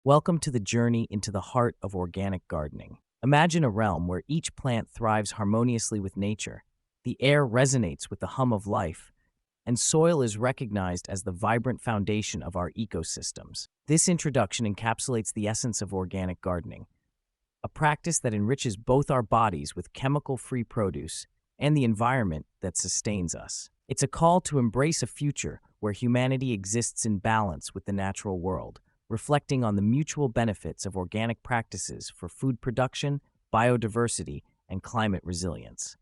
Welcome to the journey into the heart of organic gardening. Imagine a realm where each plant thrives harmoniously with nature, the air resonates with the hum of life, and soil is recognized as the vibrant foundation of our ecosystems. This introduction encapsulates the essence of organic gardening, a practice that enriches both our bodies with chemical-free produce and the environment that sustains us. It's a call to embrace a future where humanity exists in balance with the natural world, reflecting on the mutual benefits of organic practices for food production, biodiversity, and climate resilience.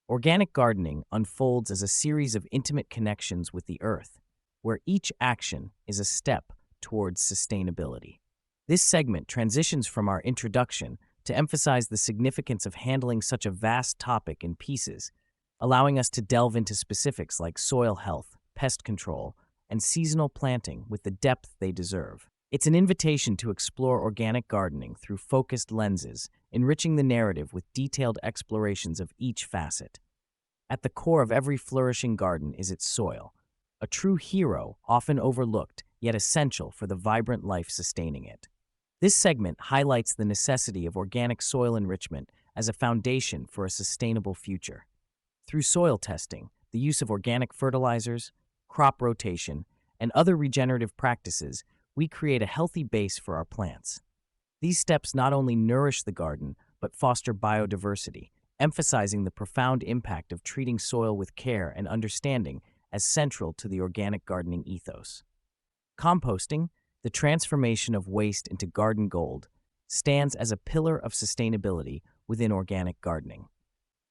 Organic gardening unfolds as a series of intimate connections with the earth, where each action is a step towards sustainability. This segment transitions from our introduction to emphasize the significance of handling such a vast topic in pieces, allowing us to delve into specifics like soil health, pest control, and seasonal planting with the depth they deserve. It's an invitation to explore organic gardening through focused lenses, enriching the narrative with detailed explorations of each facet. At the core of every flourishing garden is its soil, a true hero often overlooked yet essential for the vibrant life sustaining it. This segment highlights the necessity of organic soil enrichment as a foundation for a sustainable future. Through soil testing, the use of organic fertilizers, crop rotation, and other regenerative practices, we create a healthy base for our plants. These steps not only nourish the garden, but foster biodiversity, emphasizing the profound impact of treating soil with care and understanding as central to the organic gardening ethos. Composting, the transformation of waste into garden gold, stands as a pillar of sustainability within organic gardening.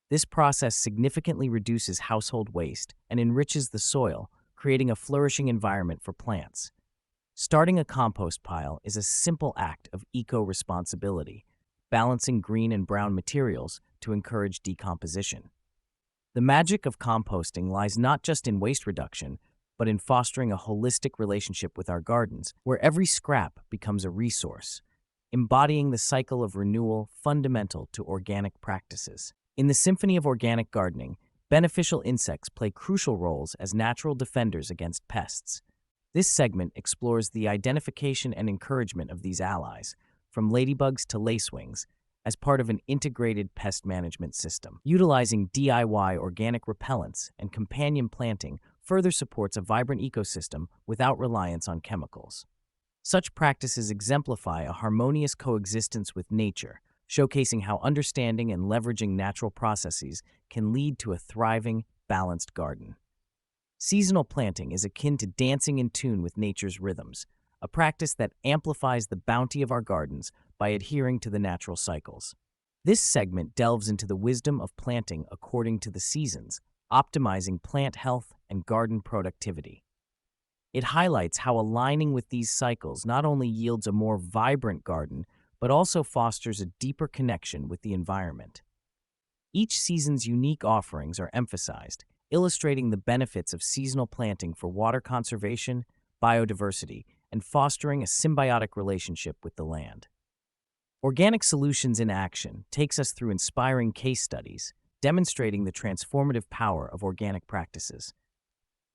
This process significantly reduces household waste and enriches the soil, creating a flourishing environment for plants. Starting a compost pile is a simple act of eco-responsibility, balancing green and brown materials to encourage decomposition. The magic of composting lies not just in waste reduction, but in fostering a holistic relationship with our gardens, where every scrap becomes a resource, embodying the cycle of renewal fundamental to organic practices. In the symphony of organic gardening, beneficial insects play crucial roles as natural defenders against pests. This segment explores the identification and encouragement of these allies, from ladybugs to lacewings, as part of an integrated pest management system. Utilizing DIY organic repellents and companion planting further supports a vibrant ecosystem without reliance on chemicals. Such practices exemplify a harmonious coexistence with nature, showcasing how understanding and leveraging natural processes can lead to a thriving, balanced garden. Seasonal planting is akin to dancing in tune with nature's rhythms, a practice that amplifies the bounty of our gardens by adhering to the natural cycles. This segment delves into the wisdom of planting according to the seasons, optimizing plant health and garden productivity. It highlights how aligning with these cycles not only yields a more vibrant garden, but also fosters a deeper connection with the environment. Each season's unique offerings are emphasized, illustrating the benefits of seasonal planting for water conservation, biodiversity, and fostering a symbiotic relationship with the land. Organic Solutions in Action takes us through inspiring case studies, demonstrating the transformative power of organic practices.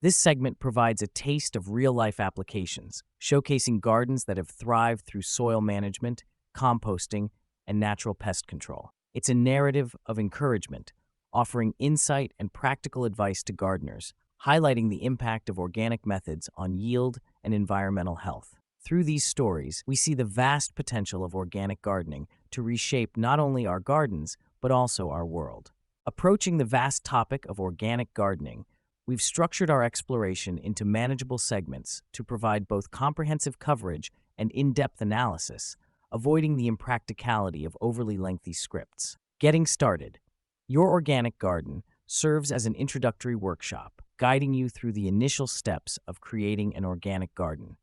This segment provides a taste of real-life applications, showcasing gardens that have thrived through soil management, composting, and natural pest control. It's a narrative of encouragement, offering insight and practical advice to gardeners, highlighting the impact of organic methods on yield and environmental health. Through these stories, we see the vast potential of organic gardening to reshape not only our gardens, but also our world. Approaching the vast topic of organic gardening, we've structured our exploration into manageable segments to provide both comprehensive coverage and in-depth analysis, avoiding the impracticality of overly lengthy scripts. Getting started. Your organic garden serves as an introductory workshop, guiding you through the initial steps of creating an organic garden.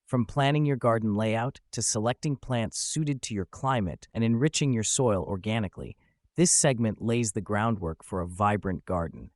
From planning your garden layout to selecting plants suited to your climate and enriching your soil organically, this segment lays the groundwork for a vibrant garden.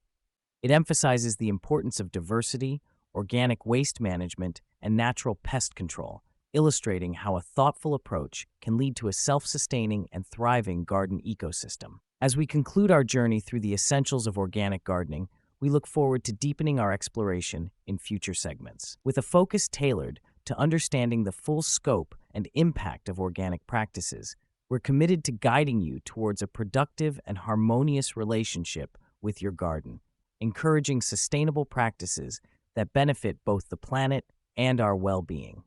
It emphasizes the importance of diversity, organic waste management, and natural pest control, illustrating how a thoughtful approach can lead to a self-sustaining and thriving garden ecosystem. As we conclude our journey through the essentials of organic gardening, we look forward to deepening our exploration in future segments, with a focus tailored to understanding the full scope and impact of organic practices. We're committed to guiding you towards a productive and harmonious relationship with your garden, encouraging sustainable practices that benefit both the planet and our well-being.